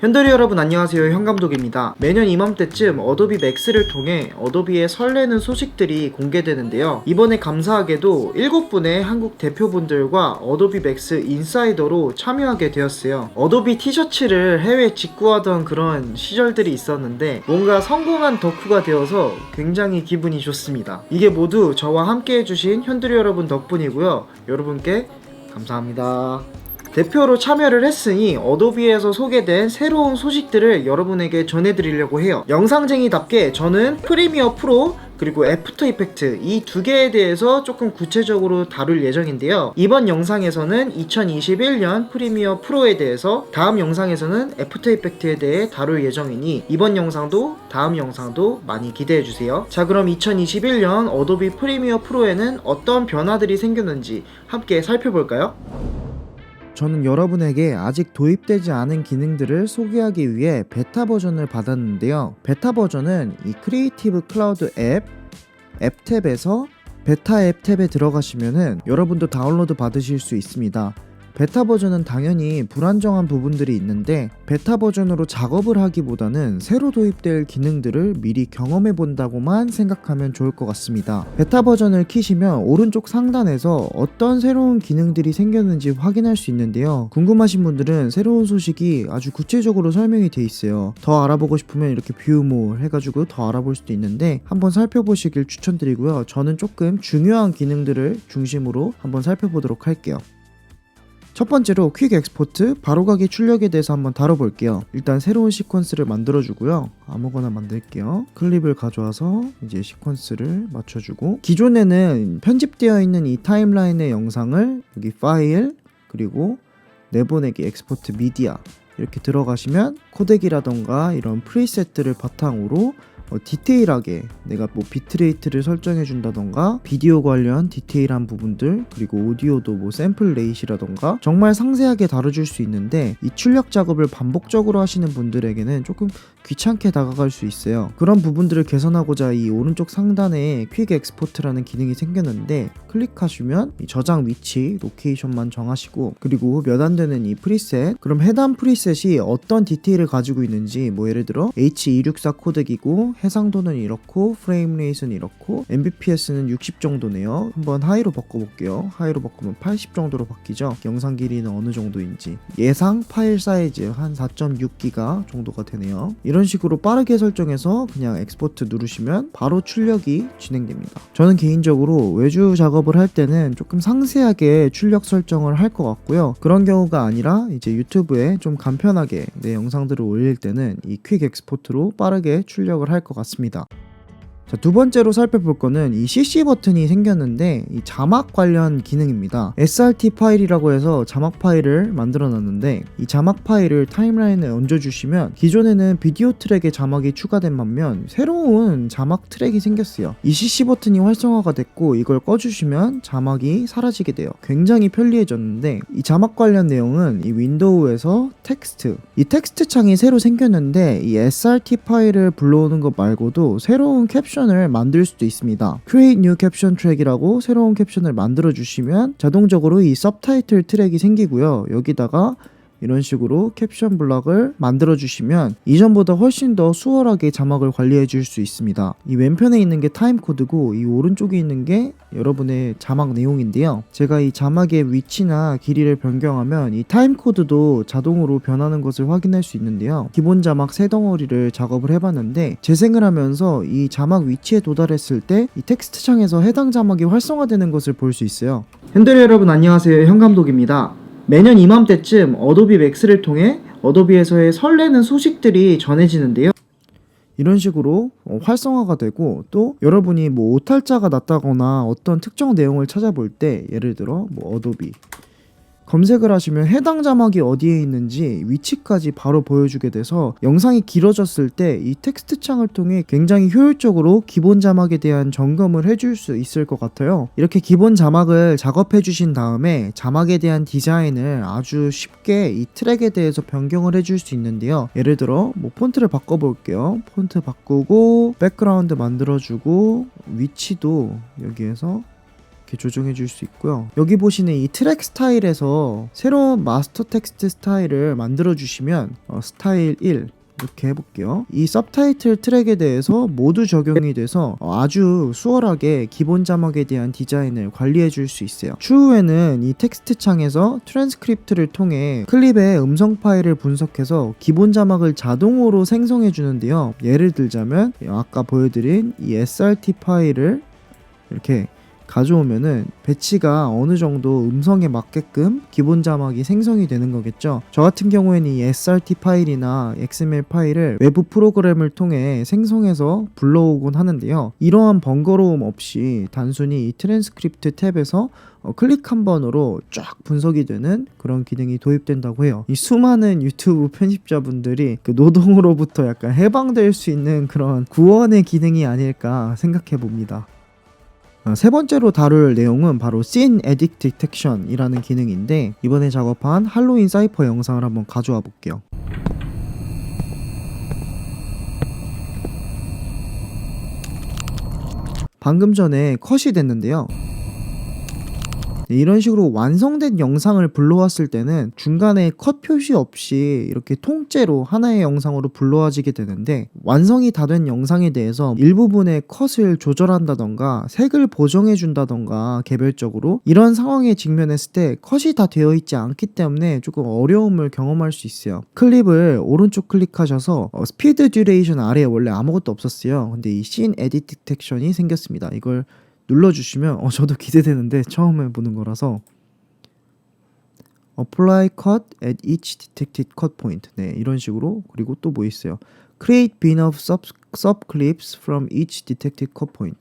현대리 여러분 안녕하세요, 현감독입니다. 매년 이맘때쯤 어도비 맥스를 통해 어도비의 설레는 소식들이 공개되는데요. 이번에 감사하게도 7분의 한국 대표분들과 어도비 맥스 인사이더로 참여하게 되었어요. 어도비 티셔츠를 해외 직구하던 그런 시절들이 있었는데 뭔가 성공한 덕후가 되어서 굉장히 기분이 좋습니다. 이게 모두 저와 함께 해주신 현대리 여러분 덕분이고요. 여러분께 감사합니다. 대표로 참여를 했으니 어도비에서 소개된 새로운 소식들을 여러분에게 전해드리려고 해요. 영상쟁이답게 저는 프리미어 프로 그리고 애프터 이펙트 이 두 개에 대해서 조금 구체적으로 다룰 예정인데요. 이번 영상에서는 2021년 프리미어 프로에 대해서, 다음 영상에서는 애프터 이펙트에 대해 다룰 예정이니 이번 영상도 다음 영상도 많이 기대해주세요. 자, 그럼 2021년 어도비 프리미어 프로에는 어떤 변화들이 생겼는지 함께 살펴볼까요? 저는 여러분에게 아직 도입되지 않은 기능들을 소개하기 위해 베타 버전을 받았는데요. 베타 버전은 이 크리에이티브 클라우드 앱 탭에서 베타 앱 탭에 들어가시면은 여러분도 다운로드 받으실 수 있습니다. 베타 버전은 당연히 불안정한 부분들이 있는데 베타 버전으로 작업을 하기보다는 새로 도입될 기능들을 미리 경험해 본다고만 생각하면 좋을 것 같습니다. 베타 버전을 키시면 오른쪽 상단에서 어떤 새로운 기능들이 생겼는지 확인할 수 있는데요. 궁금하신 분들은 새로운 소식이 아주 구체적으로 설명이 돼 있어요. 더 알아보고 싶으면 이렇게 뷰 모어 해가지고 더 알아볼 수도 있는데 한번 살펴보시길 추천드리고요. 저는 조금 중요한 기능들을 중심으로 한번 살펴보도록 할게요. 첫 번째로 퀵 엑스포트, 바로가기 출력에 대해서 한번 다뤄볼게요. 일단 새로운 시퀀스를 만들어주고요. 아무거나 만들게요. 클립을 가져와서 이제 시퀀스를 맞춰주고, 기존에는 편집되어 있는 이 타임라인의 영상을 여기 파일, 그리고 내보내기 엑스포트 미디어 이렇게 들어가시면 코덱이라던가 이런 프리셋들을 바탕으로 디테일하게 내가 뭐 비트레이트를 설정해 준다던가 비디오 관련 디테일한 부분들, 그리고 오디오도 뭐 샘플 레이시라던가 정말 상세하게 다뤄줄 수 있는데, 이 출력 작업을 반복적으로 하시는 분들에게는 조금 귀찮게 다가갈 수 있어요. 그런 부분들을 개선하고자 이 오른쪽 상단에 퀵 엑스포트라는 기능이 생겼는데, 클릭하시면 이 저장 위치, 로케이션만 정하시고, 그리고 몇 안 되는 이 프리셋, 그럼 해당 프리셋이 어떤 디테일을 가지고 있는지, 뭐 예를 들어 H264 코덱이고 해상도는 이렇고 프레임 레이트는 이렇고 mbps는 60 정도네요. 한번 하이로 바꿔볼게요. 하이로 바꾸면 80 정도로 바뀌죠. 영상 길이는 어느 정도인지, 예상 파일 사이즈 한 4.6기가 정도가 되네요. 이런 식으로 빠르게 설정해서 그냥 엑스포트 누르시면 바로 출력이 진행됩니다. 저는 개인적으로 외주 작업을 할 때는 조금 상세하게 출력 설정을 할 것 같고요. 그런 경우가 아니라 이제 유튜브에 좀 간편하게 내 영상들을 올릴 때는 이 퀵 엑스포트로 빠르게 출력을 할 것 같습니다. 자, 두 번째로 살펴볼 거는 이 CC 버튼이 생겼는데 이 자막 관련 기능입니다. SRT 파일이라고 해서 자막 파일을 만들어 놨는데, 이 자막 파일을 타임라인에 얹어주시면 기존에는 비디오 트랙에 자막이 추가된 반면 새로운 자막 트랙이 생겼어요. 이 CC 버튼이 활성화가 됐고 이걸 꺼주시면 자막이 사라지게 돼요. 굉장히 편리해졌는데, 이 자막 관련 내용은 이 윈도우에서 이 텍스트 창이 새로 생겼는데, 이 SRT 파일을 불러오는 것 말고도 새로운 캡션을 만들 수도 있습니다. Create New Caption 트랙이라고 새로운 캡션을 만들어 주시면 자동적으로 이 서브타이틀 트랙이 생기고요. 여기다가 이런 식으로 캡션 블럭을 만들어 주시면 이전보다 훨씬 더 수월하게 자막을 관리해 줄 수 있습니다. 이 왼편에 있는 게 타임 코드고 이 오른쪽에 있는 게 여러분의 자막 내용인데요. 제가 이 자막의 위치나 길이를 변경하면 이 타임 코드도 자동으로 변하는 것을 확인할 수 있는데요. 기본 자막 3덩어리를 작업을 해봤는데 재생을 하면서 이 자막 위치에 도달했을 때 이 텍스트 창에서 해당 자막이 활성화되는 것을 볼 수 있어요. 현대리 여러분 안녕하세요, 현감독입니다. 매년 이맘때쯤 어도비 맥스를 통해 어도비에서의 설레는 소식들이 전해지는데요. 이런 식으로 활성화가 되고, 또 여러분이 뭐 오탈자가 났다거나 어떤 특정 내용을 찾아볼 때, 예를 들어 뭐 어도비 검색을 하시면 해당 자막이 어디에 있는지 위치까지 바로 보여주게 돼서 영상이 길어졌을 때 이 텍스트 창을 통해 굉장히 효율적으로 기본 자막에 대한 점검을 해줄 수 있을 것 같아요. 이렇게 기본 자막을 작업해 주신 다음에 자막에 대한 디자인을 아주 쉽게 이 트랙에 대해서 변경을 해줄 수 있는데요. 예를 들어 뭐 폰트를 바꿔볼게요. 폰트 바꾸고 백그라운드 만들어주고 위치도 여기에서 이렇게 조정해 줄 수 있고요. 여기 보시는 이 트랙 스타일에서 새로운 마스터 텍스트 스타일을 만들어 주시면 스타일 1 이렇게 해볼게요. 이 서브타이틀 트랙에 대해서 모두 적용이 돼서 아주 수월하게 기본 자막에 대한 디자인을 관리해 줄 수 있어요. 추후에는 이 텍스트 창에서 트랜스크립트를 통해 클립의 음성 파일을 분석해서 기본 자막을 자동으로 생성해 주는데요. 예를 들자면 아까 보여드린 이 SRT 파일을 이렇게 가져오면은 배치가 어느 정도 음성에 맞게끔 기본 자막이 생성이 되는 거겠죠. 저 같은 경우에는 이 SRT 파일이나 XML 파일을 외부 프로그램을 통해 생성해서 불러오곤 하는데요. 이러한 번거로움 없이 단순히 이 트랜스크립트 탭에서 클릭 한 번으로 쫙 분석이 되는 그런 기능이 도입된다고 해요. 이 수많은 유튜브 편집자분들이 그 노동으로부터 약간 해방될 수 있는 그런 구원의 기능이 아닐까 생각해 봅니다. 세 번째로 다룰 내용은 바로 Scene Edit Detection 이라는 기능인데, 이번에 작업한 할로윈 사이퍼 영상을 한번 가져와 볼게요. 방금 전에 컷이 됐는데요. 이런 식으로 완성된 영상을 불러왔을 때는 중간에 컷 표시 없이 이렇게 통째로 하나의 영상으로 불러와지게 되는데, 완성이 다 된 영상에 대해서 일부분의 컷을 조절한다던가 색을 보정해 준다던가 개별적으로 이런 상황에 직면했을 때 컷이 다 되어 있지 않기 때문에 조금 어려움을 경험할 수 있어요. 클립을 오른쪽 클릭하셔서 스피드 듀레이션 아래에 원래 아무것도 없었어요. 근데 이 씬 에디트 디텍션이 생겼습니다. 이걸 눌러주시면 저도 기대되는데 처음 해보는 거라서 Apply cut at each detected cut point, 네, 이런 식으로. 그리고 또 뭐 있어요? Create bin of subclips from each detected cut point.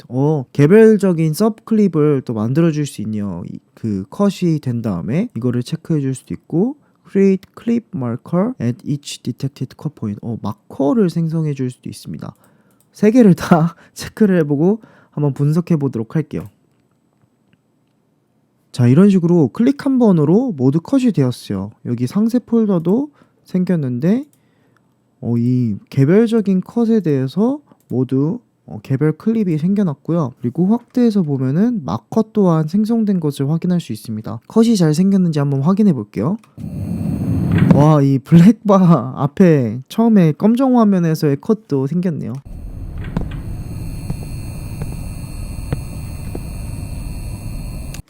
개별적인 subclip을 또 만들어줄 수 있네요. 그 컷이 된 다음에 이거를 체크해줄 수도 있고, Create clip marker at each detected cut point. 마커를 생성해줄 수도 있습니다. 세 개를 다 체크를 해보고 한번 분석해 보도록 할게요. 자, 이런 식으로 클릭 한 번으로 모두 컷이 되었어요. 여기 상세 폴더도 생겼는데 이 개별적인 컷에 대해서 모두 개별 클립이 생겨났고요. 그리고 확대해서 보면은 마커 또한 생성된 것을 확인할 수 있습니다. 컷이 잘 생겼는지 한번 확인해 볼게요. 와, 이 블랙바 앞에 처음에 검정 화면에서의 컷도 생겼네요.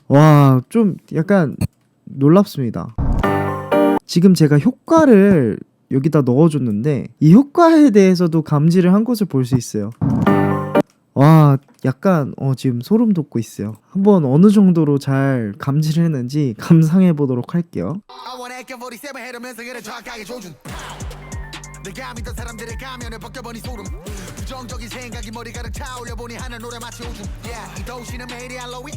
와, 좀 약간 놀랍습니다. 지금 제가 효과를 여기다 넣어줬는데 이 효과에 대해서도 감지를 한 것을 볼 수 있어요. 와, 약간 지금 소름 돋고 있어요. 한번 어느 정도로 잘 감지를 했는지 감상해 보도록 할게요. 내가 믿던 사람들의 가면을 벗겨보니 소름, 부정적인 생각이 머리가득 차올려 보니 하늘 노래 마치 오줌. 이 도시는 매일이 할로윈,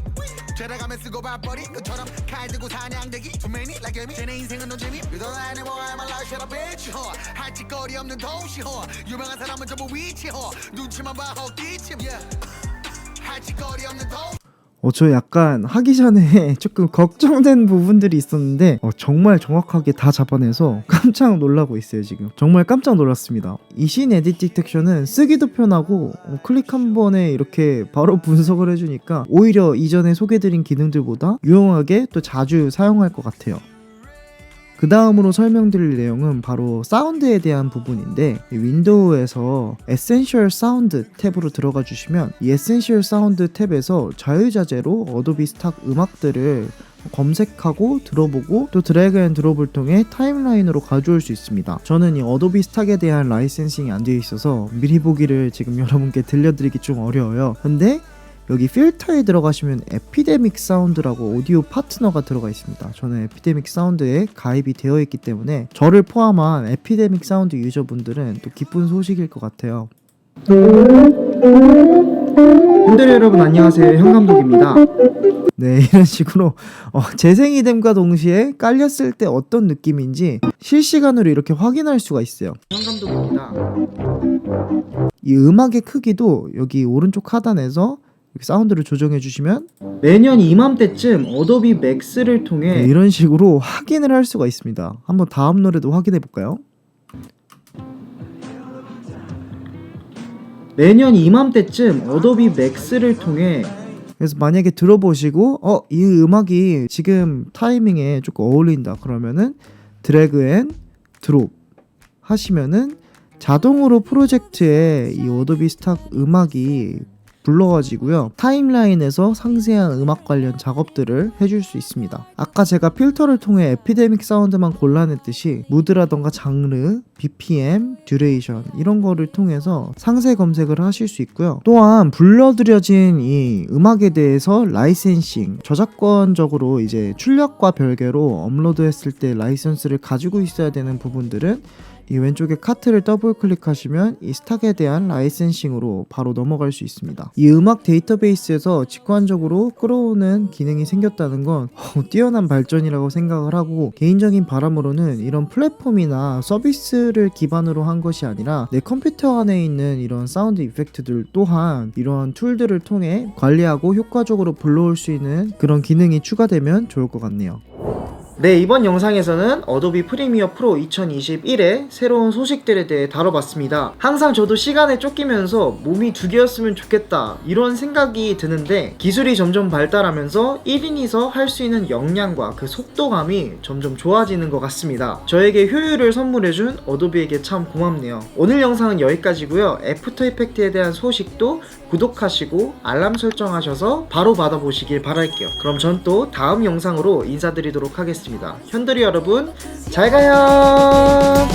죄다가면 쓰고 밥벌이 그처럼 칼 들고 사냥대기 Too many like me, 쟤네 인생은 논재미. You don't lie anymore, I'm alive, shut up bitch. 할 짓거리 없는 도시. 유명한 사람은 전부 위치. 눈치만 봐 헛기침. 할 짓거리 없는 도시. 저 약간 하기 전에 조금 걱정된 부분들이 있었는데 정말 정확하게 다 잡아내서 깜짝 놀라고 있어요. 지금 정말 깜짝 놀랐습니다. 이 씬 에디트 디텍션은 쓰기도 편하고 클릭 한 번에 이렇게 바로 분석을 해주니까 오히려 이전에 소개드린 기능들보다 유용하게 또 자주 사용할 것 같아요. 그 다음으로 설명드릴 내용은 바로 사운드에 대한 부분인데, 윈도우에서 에센셜 사운드 탭으로 들어가 주시면 이 에센셜 사운드 탭에서 자유자재로 어도비 스탁 음악들을 검색하고 들어보고 또 드래그 앤 드롭을 통해 타임라인으로 가져올 수 있습니다. 저는 이 어도비 스탁에 대한 라이센싱이 안 되어 있어서 미리 보기를 지금 여러분께 들려드리기 좀 어려워요. 근데 여기 필터에 들어가시면 에피데믹 사운드라고 오디오 파트너가 들어가 있습니다. 저는 에피데믹 사운드에 가입이 되어 있기 때문에 저를 포함한 에피데믹 사운드 유저분들은 또 기쁜 소식일 것 같아요. 분들 여러분 안녕하세요, 현감독입니다. 네, 이런 식으로 재생이 됨과 동시에 깔렸을 때 어떤 느낌인지 실시간으로 이렇게 확인할 수가 있어요. 현감독입니다. 이 음악의 크기도 여기 오른쪽 하단에서 사운드를 조정해 주시면 매년 이맘때쯤 어도비 맥스를 통해 이런 식으로 확인을 할 수가 있습니다. 한번 다음 노래도 확인해 볼까요? 매년 이맘때쯤 어도비 맥스를 통해 그래서 만약에 들어보시고 이 음악이 지금 타이밍에 조금 어울린다 그러면은 드래그 앤 드롭 하시면은 자동으로 프로젝트에 이 어도비 스탁 음악이 불러가지고요 타임라인에서 상세한 음악 관련 작업들을 해줄 수 있습니다. 아까 제가 필터를 통해 에피데믹 사운드만 골라냈듯이 무드라던가 장르, BPM, 듀레이션 이런 거를 통해서 상세 검색을 하실 수 있고요. 또한 불러들여진 이 음악에 대해서 라이센싱, 저작권적으로 이제 출력과 별개로 업로드했을 때 라이선스를 가지고 있어야 되는 부분들은 이 왼쪽에 카트를 더블 클릭하시면 이 스탁에 대한 라이센싱으로 바로 넘어갈 수 있습니다. 이 음악 데이터베이스에서 직관적으로 끌어오는 기능이 생겼다는 건 뛰어난 발전이라고 생각을 하고, 개인적인 바람으로는 이런 플랫폼이나 서비스를 기반으로 한 것이 아니라 내 컴퓨터 안에 있는 이런 사운드 이펙트들 또한 이런 툴들을 통해 관리하고 효과적으로 불러올 수 있는 그런 기능이 추가되면 좋을 것 같네요. 네, 이번 영상에서는 어도비 프리미어 프로 2021의 새로운 소식들에 대해 다뤄봤습니다. 항상 저도 시간에 쫓기면서 몸이 두 개였으면 좋겠다 이런 생각이 드는데, 기술이 점점 발달하면서 1인이서 할 수 있는 역량과 그 속도감이 점점 좋아지는 것 같습니다. 저에게 효율을 선물해준 어도비에게 참 고맙네요. 오늘 영상은 여기까지고요. 애프터 이펙트에 대한 소식도 구독하시고 알람 설정하셔서 바로 받아보시길 바랄게요. 그럼 전 또 다음 영상으로 인사드리도록 하겠습니다. 현들이 여러분 잘 가요.